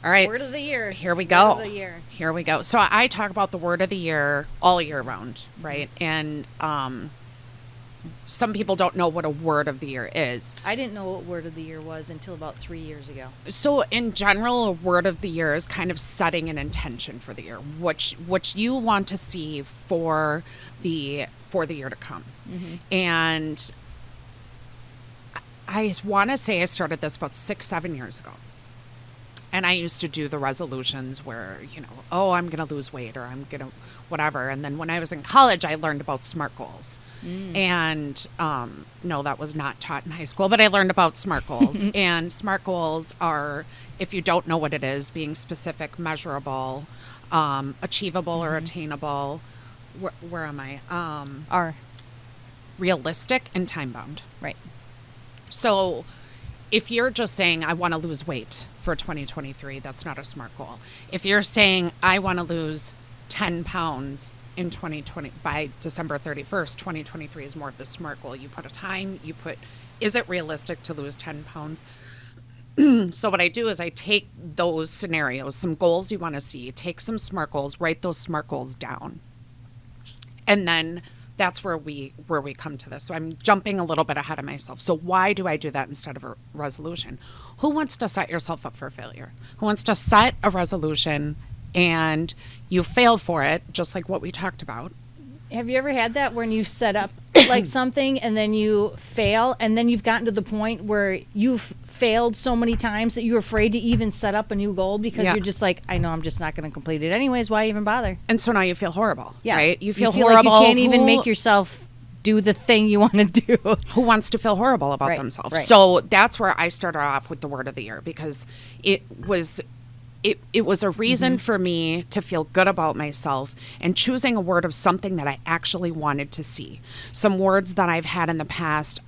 All right. Word of the year. Here we go. Word of the year. Here we go. So I talk about the word of the year all year round, right? And some people don't know what a word of the year is. I didn't know what word of the year was until about 3 years ago. So in general, a word of the year is kind of setting an intention for the year, what you want to see for the year to come. And I want to say I started this about 6-7 years ago. And I used to do the resolutions where, I'm going to lose weight or I'm going to whatever. And then when I was in college, I learned about SMART goals. And no, that was not taught in high school, but I learned about SMART goals. And SMART goals are, if you don't know what it is, being specific, measurable, achievable or attainable. Where am I? Are. Realistic and time-bound. Right. So if you're just saying, I want to lose weight for 2023, that's not a SMART goal. If you're saying, I want to lose 10 pounds in 2020 by December 31st, 2023 is more of the SMART goal. You put a time, is it realistic to lose 10 pounds? So what I do is I take those scenarios, some goals you want to see, take some SMART goals, write those SMART goals down. And then that's where we come to this. So I'm jumping a little bit ahead of myself. So why do I do that instead of a resolution? Who wants to set yourself up for failure? Who wants to set a resolution and you fail for it, just like what we talked about? Have you ever had that when you set up like something and then you fail and then you've gotten to the point where you've failed so many times that you're afraid to even set up a new goal because you're just like, I know I'm just not going to complete it anyways. Why even bother? And so now you feel horrible, yeah. right? You feel horrible. Like you can't even make yourself do the thing you want to do. Who wants to feel horrible about themselves? Right. So that's where I started off with the word of the year because it was a reason for me to feel good about myself and choosing a word of something that I actually wanted to see. Some words that I've had in the past,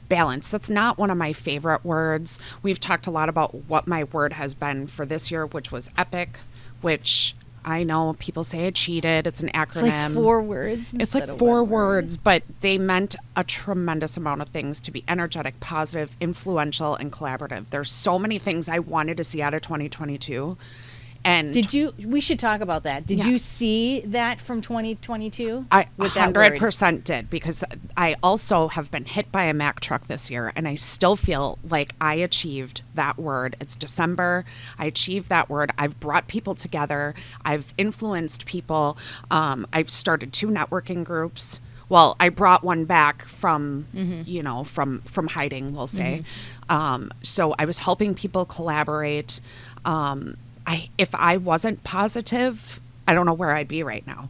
balance. That's not one of my favorite words. We've talked a lot about what my word has been for this year, which was epic, which I know people say I cheated. It's an acronym. It's like 4 words. It's like 4 words, but they meant a tremendous amount of things to be energetic, positive, influential, and collaborative. There's so many things I wanted to see out of 2022. And we should talk about that. Did you see that from 2022? I 100% did, because I also have been hit by a Mack truck this year, and I still feel like I achieved that word. It's December. I achieved that word. I've brought people together. I've influenced people. I've started 2 networking groups. Well, I brought one back from, from hiding, we'll say. So I was helping people collaborate. If I wasn't positive, I don't know where I'd be right now.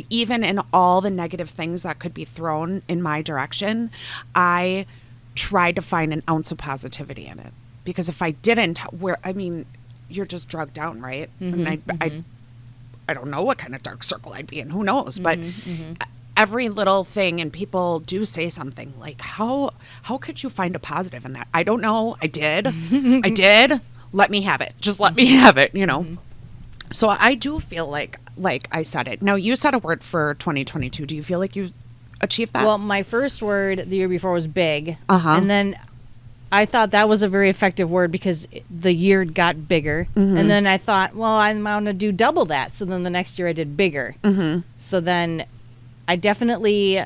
Even in all the negative things that could be thrown in my direction, I tried to find an ounce of positivity in it. Because if I didn't, you're just drugged down, right? I don't know what kind of dark circle I'd be in. Who knows? But every little thing, and people do say something like, how could you find a positive in that? I don't know. I did. I did. Let me have it. Just let me have it, So I do feel like I said it. Now, you said a word for 2022. Do you feel like you achieved that? Well, my first word the year before was big. And then I thought that was a very effective word because the year got bigger. And then I thought, well, I'm going to do double that. So then the next year I did bigger. So then I definitely,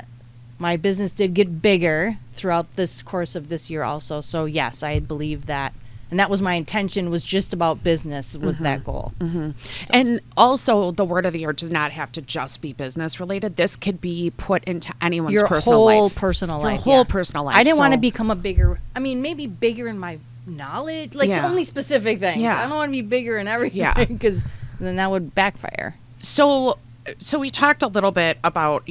my business did get bigger throughout this course of this year also. So yes, I believe that. And that was my intention, was just about business, was that goal. So. And also, the word of the year does not have to just be business related. This could be put into anyone's personal life. Your whole personal life. Your whole personal life. I didn't want to become maybe bigger in my knowledge, only specific things. I don't want to be bigger in everything because then that would backfire. So we talked a little bit about,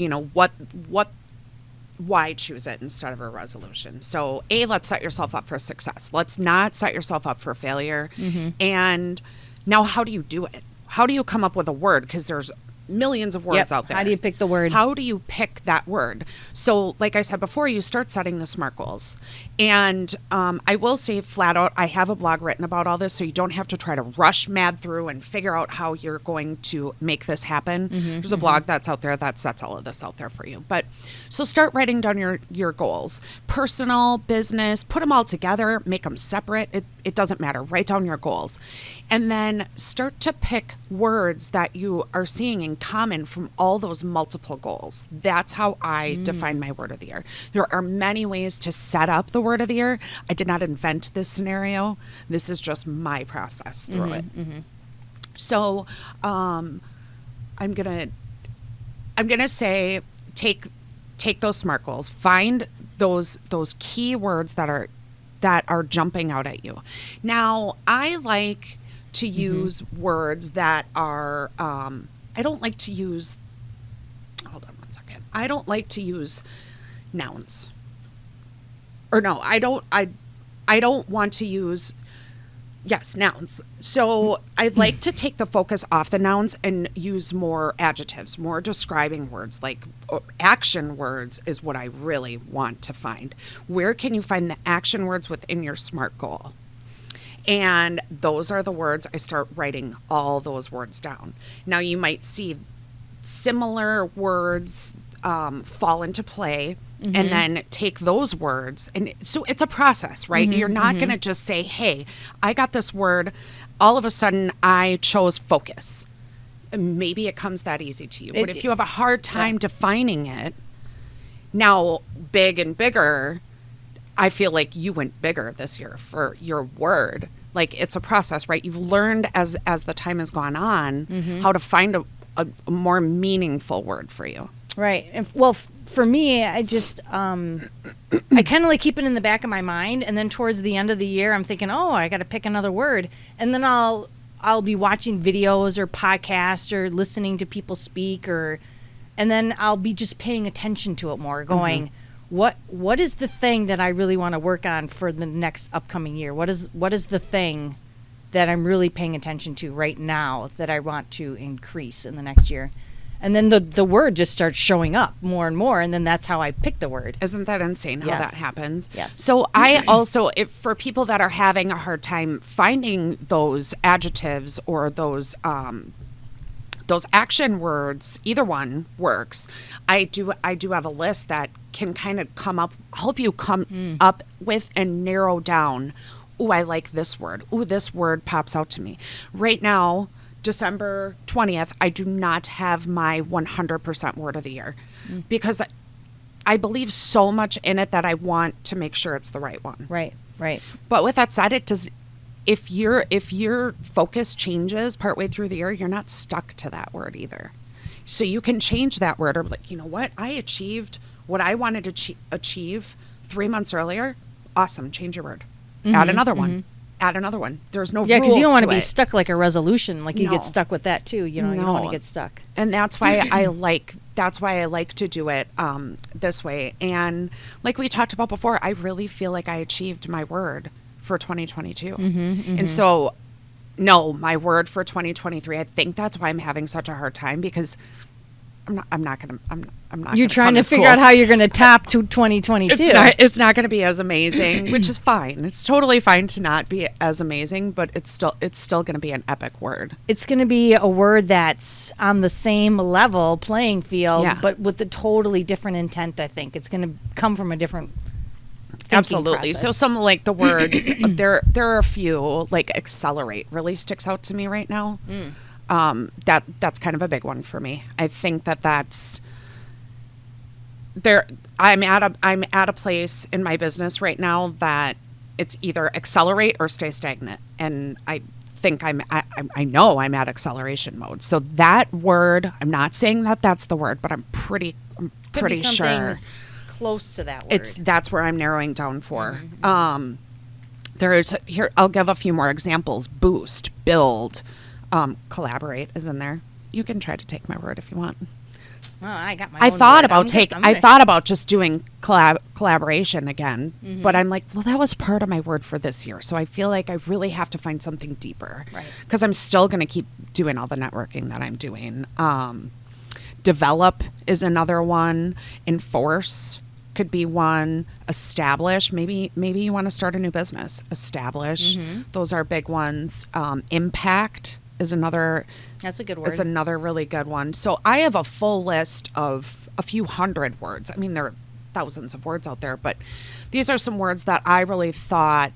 why choose it instead of a resolution. So let's set yourself up for success. Let's not set yourself up for failure. And now, how do you do it? How do you come up with a word? Because there's millions of words out there. How do you pick the word? How do you pick that word? So like I said before, you start setting the SMART goals. And I will say flat out, I have a blog written about all this, so you don't have to try to rush mad through and figure out how you're going to make this happen. There's a blog that's out there that sets all of this out there for you. But so start writing down your goals. Personal, business, put them all together, make them separate. It doesn't matter. Write down your goals. And then start to pick words that you are seeing in common from all those multiple goals. That's how I define my word of the year. There are many ways to set up the word of the year. I did not invent this scenario. This is just my process through it. So I'm gonna say take those SMART goals. Find those key words that are jumping out at you. Now, I like to use words that are, I don't like to use, hold on one second. I don't like to use nouns. Or no, I don't want to use, yes, nouns. So I'd like to take the focus off the nouns and use more adjectives, more describing words, like action words is what I really want to find. Where can you find the action words within your SMART goal? And those are the words. I start writing all those words down. Now you might see similar words fall into play, and then take those words. And so it's a process, right? You're not going to just say, hey, I got this word. All of a sudden I chose focus. Maybe it comes that easy to you. But if you have a hard time defining it, now big and bigger, I feel like you went bigger this year for your word. Like it's a process, right? You've learned as the time has gone on how to find a more meaningful word for you. Right. And well, for me, I just, I kind of like keep it in the back of my mind. And then towards the end of the year, I'm thinking, oh, I got to pick another word. And then I'll be watching videos or podcasts or listening to people speak, and then I'll be just paying attention to it more, going, what is the thing that I really want to work on for the next upcoming year? What is the thing that I'm really paying attention to right now that I want to increase in the next year? And then the word just starts showing up more and more, and then that's how I pick the word. Isn't that insane how that happens? Yes. So I also, for people that are having a hard time finding those adjectives or those action words, either one works. I do have a list that can kind of help you come up with and narrow down. Ooh, I like this word. Ooh, this word pops out to me. Right now, December 20th, I do not have my 100% word of the year because I believe so much in it that I want to make sure it's the right one. Right. But with that said, if your focus changes partway through the year, you're not stuck to that word either. So you can change that word or like, you know what? I achieved what I wanted to achieve 3 months earlier. Awesome. Change your word. Add another one. Add another one. There's no rules. Yeah, because you don't want to be it. stuck like a resolution. Like you get stuck with that too. You know, you don't want to get stuck. And that's why I like to do it this way. And like we talked about before, I really feel like I achieved my word for 2022. And so, no, my word for 2023. I think that's why I'm having such a hard time because I'm not. You're trying to figure out how you're going to top to 2022. It's not going to be as amazing, which is fine. It's totally fine to not be as amazing, but it's still going to be an epic word. It's going to be a word that's on the same level playing field, but with a totally different intent. I think it's going to come from a different. Absolutely. Process. So some like the words there are a few like accelerate really sticks out to me right now. That's kind of a big one for me. I think that's there. I'm at a place in my business right now that it's either accelerate or stay stagnant, and I think I know I'm at acceleration mode. So that word, I'm not saying that that's the word, but I'm pretty sure close to that word. That's where I'm narrowing down for. Here I'll give a few more examples. Boost, build. Collaborate is in there. You can try to take my word if you want. Oh, I got my I own thought word. about I thought about just doing collaboration again, Mm-hmm. but I'm like, well, that was part of my word for this year. So I feel like I really have to find something deeper. Right. Because I'm still going to keep doing all the networking that I'm doing. Develop is another one. Enforce could be one. Establish. Maybe you want to start a new business. Establish. Mm-hmm. Those are big ones. Impact is another. That's a good word. It's another really good one. So I have a full list of a few hundred words. I mean, there are thousands of words out there, but these are some words that I really thought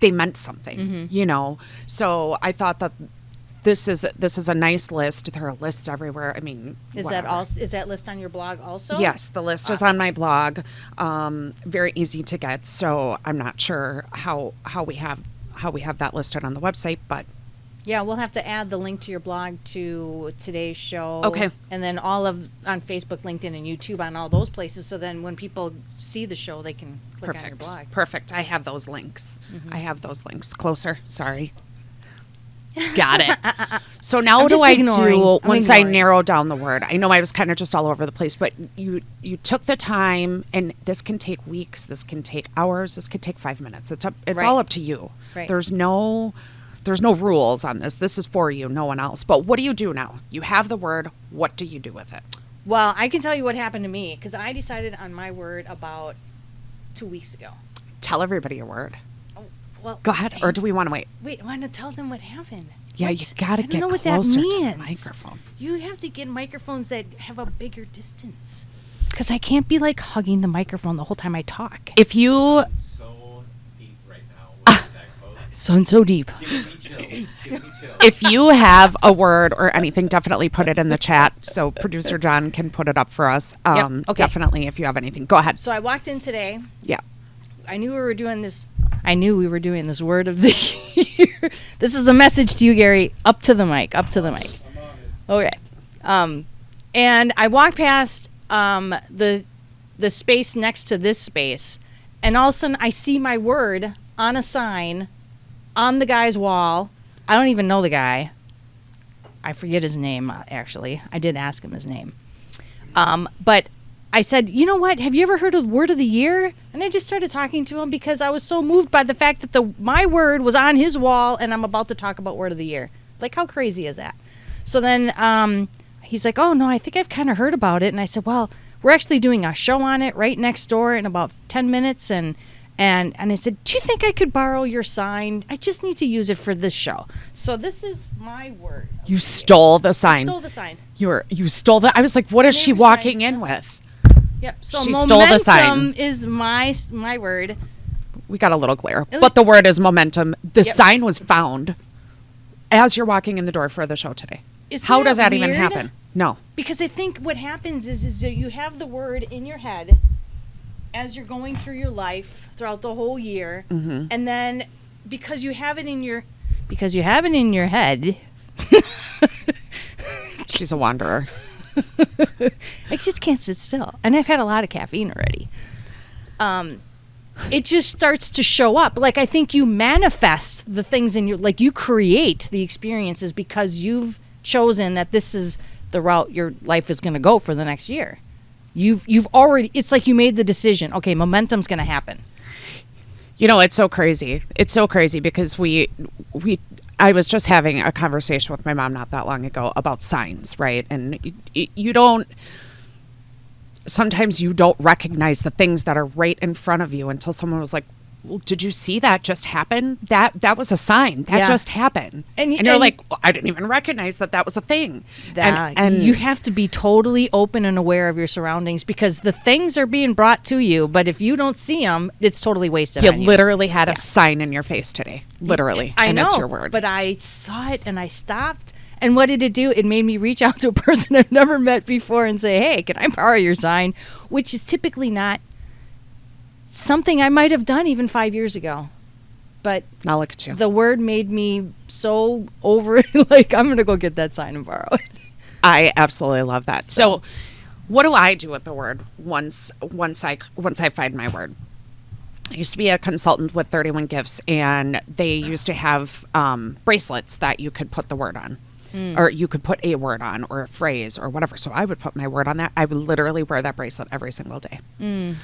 they meant something, you know? So I thought that this is a nice list. There are lists everywhere. I mean, Is that list on your blog also? Yes, the list is on my blog. Very easy to get. So I'm not sure how we have that listed on the website, but yeah, we'll have to add the link to your blog to today's show. Okay. And then all of on Facebook, LinkedIn, and YouTube on all those places. So then when people see the show, they can click on your blog. Perfect. I have those links. I have those links. Closer. Sorry. Got it. So now what do I do once I narrow down the word? I know I was kind of just all over the place, but you took the time, and this can take weeks, this can take hours, this could take 5 minutes. It's all up to you. Right. There's no rules on this. This is for you, no one else. But what do you do now? You have the word. What do you do with it? Well, I can tell you what happened to me because I decided on my word about 2 weeks ago. Tell everybody your word. Well, go ahead, or do we want to wait? Wait, I want to tell them what happened. Yeah, you got to get know what closer that to the means. microphone. You have to get microphones that have a bigger distance. Because I can't be like hugging the microphone the whole time I talk. If you... So deep right now. That close. So deep. Give me chills. Give me chills. If you have a word or anything, definitely put it in the chat so producer John can put it up for us. Okay. Definitely, if you have anything. Go ahead. So I walked in today. Yeah. I knew we were doing this word of the year. This is a message to you, Gary. Up to the mic. Okay. And I walked past the space next to this space, and all of a sudden I see my word on a sign on the guy's wall. I don't even know the guy. I forget his name, actually. I did ask him his name. But I said, you know what? Have you ever heard of the word of the year? And I just started talking to him because I was so moved by the fact that my word was on his wall, and I'm about to talk about word of the year. Like, how crazy is that? So then he's like, oh, no, I think I've kind of heard about it. And I said, well, we're actually doing a show on it right next door in about 10 minutes. And I said, do you think I could borrow your sign? I just need to use it for this show. So this is my word. You stole the sign. I stole the sign. You stole the... I was like, what is she walking in with? Yep. So she stole the sign. Momentum is my word. We got a little glare, but the word is momentum. The Yep. sign was found as you're walking in the door for the show today. How does that even happen? No. Because I think what happens is that you have the word in your head as you're going through your life throughout the whole year, and then because you have it in your head. She's a wanderer. I just can't sit still, and I've had a lot of caffeine already. It just starts to show up. Like, I think you manifest the things in your, like, you create the experiences because you've chosen that this is the route your life is going to go for the next year. You've already, it's like you made the decision. Okay, momentum's going to happen. You know, it's so crazy. It's so crazy because I was just having a conversation with my mom not that long ago about signs, right? And sometimes you don't recognize the things that are right in front of you until someone was like, well, did you see that just happen? That was a sign. That just happened. And you're like, well, I didn't even recognize that was a thing. And you have to be totally open and aware of your surroundings because the things are being brought to you, but if you don't see them, it's totally wasted on you. You literally had a sign in your face today. Literally. I know, it's your word. But I saw it and I stopped. And what did it do? It made me reach out to a person I've never met before and say, hey, can I borrow your sign? Which is typically not something I might have done even 5 years ago. But now look at you. The word made me so over it, like, I'm going to go get that sign and borrow it. I absolutely love that. So what do I do with the word once I find my word? I used to be a consultant with 31 Gifts, and they used to have bracelets that you could put the word on. or you could put a word on or a phrase or whatever. So I would put my word on that. I would literally wear that bracelet every single day.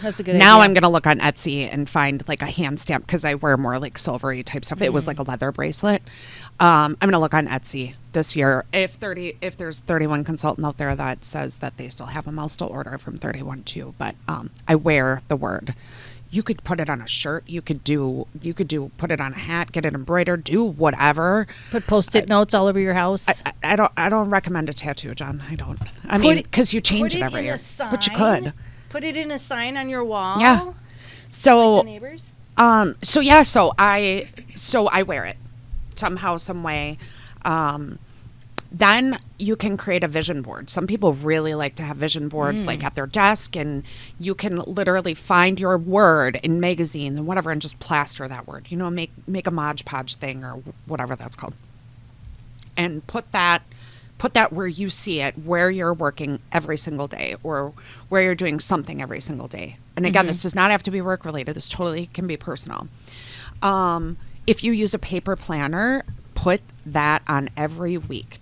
That's a good Now idea. I'm going to look on Etsy and find like a hand stamp because I wear more like silvery type stuff. It was like a leather bracelet. I'm going to look on Etsy this year. If there's 31 consultant out there that says that they still have them, I'll still order from 31 too. But I wear the word. You could put it on a shirt. You could put it on a hat, get it embroidered, do whatever. Put Post-it notes all over your house. I don't recommend a tattoo, John. I don't. I mean, because you change it every year. But you could. Put it in a sign on your wall. Yeah. So Like the neighbors. So I wear it somehow, some way. Then you can create a vision board. Some people really like to have vision boards like at their desk, and you can literally find your word in magazines and whatever and just plaster that word, make a Mod Podge thing or whatever that's called. And put that where you see it, where you're working every single day or where you're doing something every single day. And again, this does not have to be work related. This totally can be personal. If you use a paper planner, put that on every week.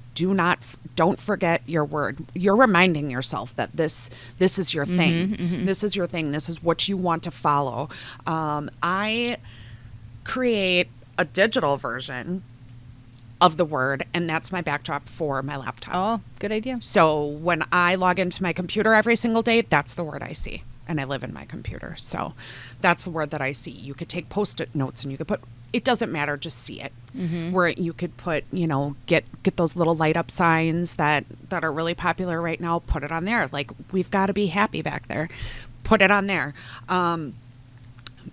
Don't forget your word. You're reminding yourself that this is your thing. This is your thing. This is what you want to follow. I create a digital version of the word, and that's my backdrop for my laptop. Oh, good idea. So when I log into my computer every single day, that's the word I see. And I live in my computer. So that's the word that I see. You could take Post-it notes and you could put, it doesn't matter, just see it. Where you could put, get those little light up signs that are really popular right now, put it on there. Like, we've got to be happy back there. Put it on there.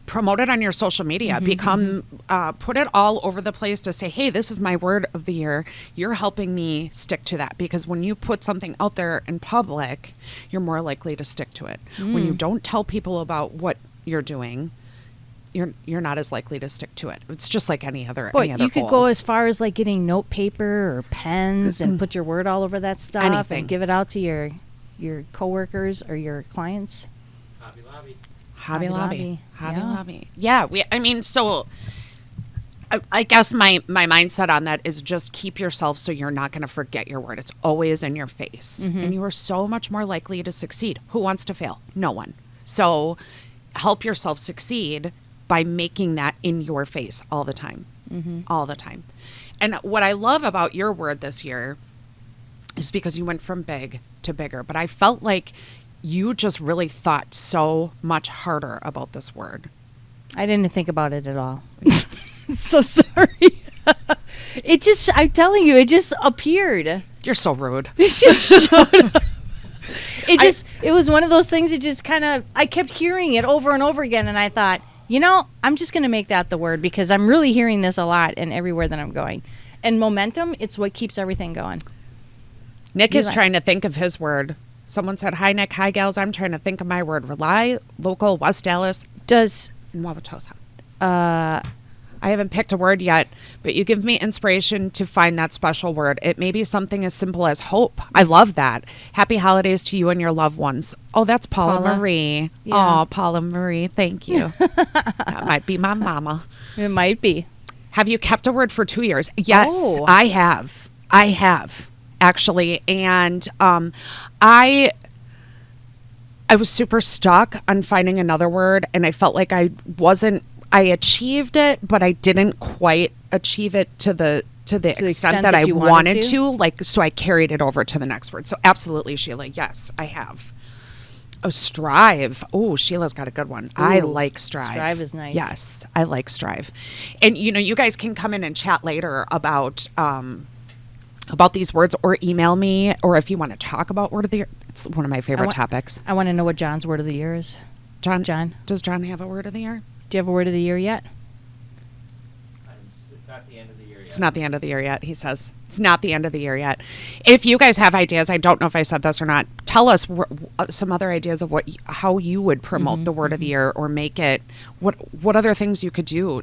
Promote it on your social media. Put it all over the place to say, hey, this is my word of the year. You're helping me stick to that, because when you put something out there in public, you're more likely to stick to it. When you don't tell people about what you're doing, you're not as likely to stick to it. It's just like any other You could goals. go as far as like getting note paper or pens and put your word all over that stuff. Anything. And give it out to your coworkers or your clients. Hobby Lobby. Hobby Lobby. Hobby Yeah. Lobby. Yeah. So I guess my mindset on that is just keep yourself so you're not going to forget your word. It's always in your face. And you are so much more likely to succeed. Who wants to fail? No one. So help yourself succeed by making that in your face all the time. All the time. And what I love about your word this year is because you went from big to bigger. But I felt like you just really thought so much harder about this word. I didn't think about it at all. So sorry. I'm telling you, it just appeared. You're so rude. It just showed up. It was one of those things that just kind of, I kept hearing it over and over again, and I thought, I'm just going to make that the word, because I'm really hearing this a lot and everywhere that I'm going. And momentum, it's what keeps everything going. Nick is trying to think of his word. Someone said, hi, Nick. Hi, gals. I'm trying to think of my word. Rely, local, West Dallas, Does and Wauwatosa. I haven't picked a word yet, but you give me inspiration to find that special word. It may be something as simple as hope. I love that. Happy holidays to you and your loved ones. Oh, that's Paula Marie. Yeah. Oh, Paula Marie. Thank you. That might be my mama. it might be. Have you kept a word for 2 years? Yes, Oh. I have, actually. And I was super stuck on finding another word, and I felt like I achieved it, but I didn't quite achieve it to the extent that I you wanted to. So I carried it over to the next word. So absolutely, Sheila. Yes, I have. Oh, strive. Oh, Sheila's got a good one. I like strive. Strive is nice. Yes, I like strive. And, you guys can come in and chat later about these words, or email me, or if you want to talk about word of the year. It's one of my favorite topics. I want to know what John's word of the year is. John, Does John have a word of the year? Do you have a word of the year yet? It's not the end of the year yet. It's not the end of the year yet, he says. It's not the end of the year yet. If you guys have ideas, I don't know if I said this or not, tell us some other ideas of how you would promote the word of the year, or make it, what other things you could do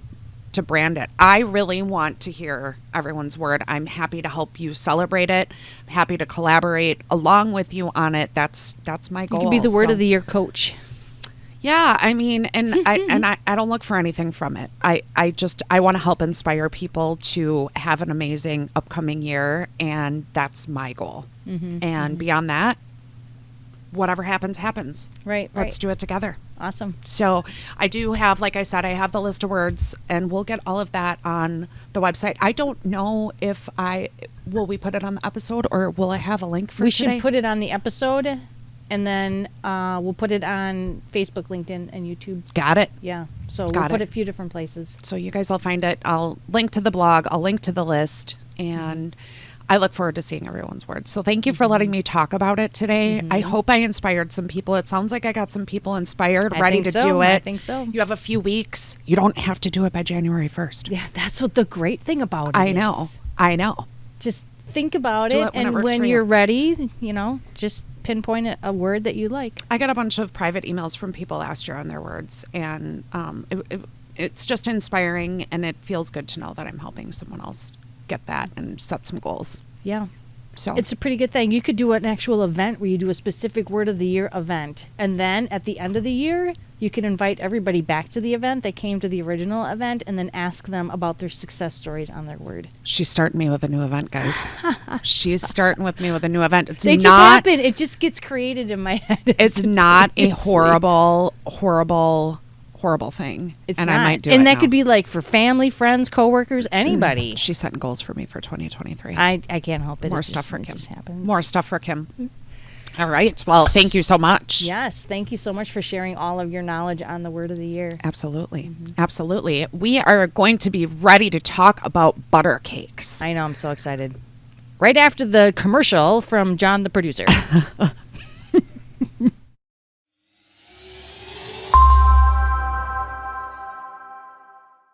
to brand it. I really want to hear everyone's word. I'm happy to help you celebrate it. I'm happy to collaborate along with you on it. That's my goal. You could be the word of the year coach. Yeah, I mean, and I don't look for anything from it. I want to help inspire people to have an amazing upcoming year, and that's my goal. And beyond that, whatever happens, happens. Right. Let's do it together. Awesome. So I do have, like I said, I have the list of words, and we'll get all of that on the website. I don't know if will we put it on the episode, or will I have a link for We today? should put it on the episode, and then we'll put it on Facebook, LinkedIn, and YouTube. Got it. Yeah. So Got we'll put it. it a few different places. So you guys will find it. I'll link to the blog. I'll link to the list, and I look forward to seeing everyone's words. So thank you for letting me talk about it today. I hope I inspired some people. It sounds like I got some people inspired, ready to do it. I think so. You have a few weeks. You don't have to do it by January 1st. Yeah, that's what the great thing about it I is. know. Just think about Do it, it when it and works when for you. you're ready, just pinpoint a word that you like. I got a bunch of private emails from people last year on their words, and it's just inspiring, and it feels good to know that I'm helping someone else get that and set some goals. Yeah. So It's a pretty good thing. You could do an actual event where you do a specific word of the year event. And then at the end of the year, you can invite everybody back to the event. They came to the original event, and then ask them about their success stories on their word. she's starting me with a new event, guys. She's starting with me with a new event. It's They just not. happen. It just gets created in my head. It's not a horrible thing. It's and not. I might do and it that now. could be like for family, friends, coworkers, anybody. She's setting goals for me for 2023. I can't help it. More It stuff just- for it Kim. just happens. More stuff for Kim. All right. Well, thank you so much. Yes. Thank you so much for sharing all of your knowledge on the word of the year. Absolutely. Absolutely. We are going to be ready to talk about butter cakes. I know. I'm so excited. Right after the commercial from John, the producer.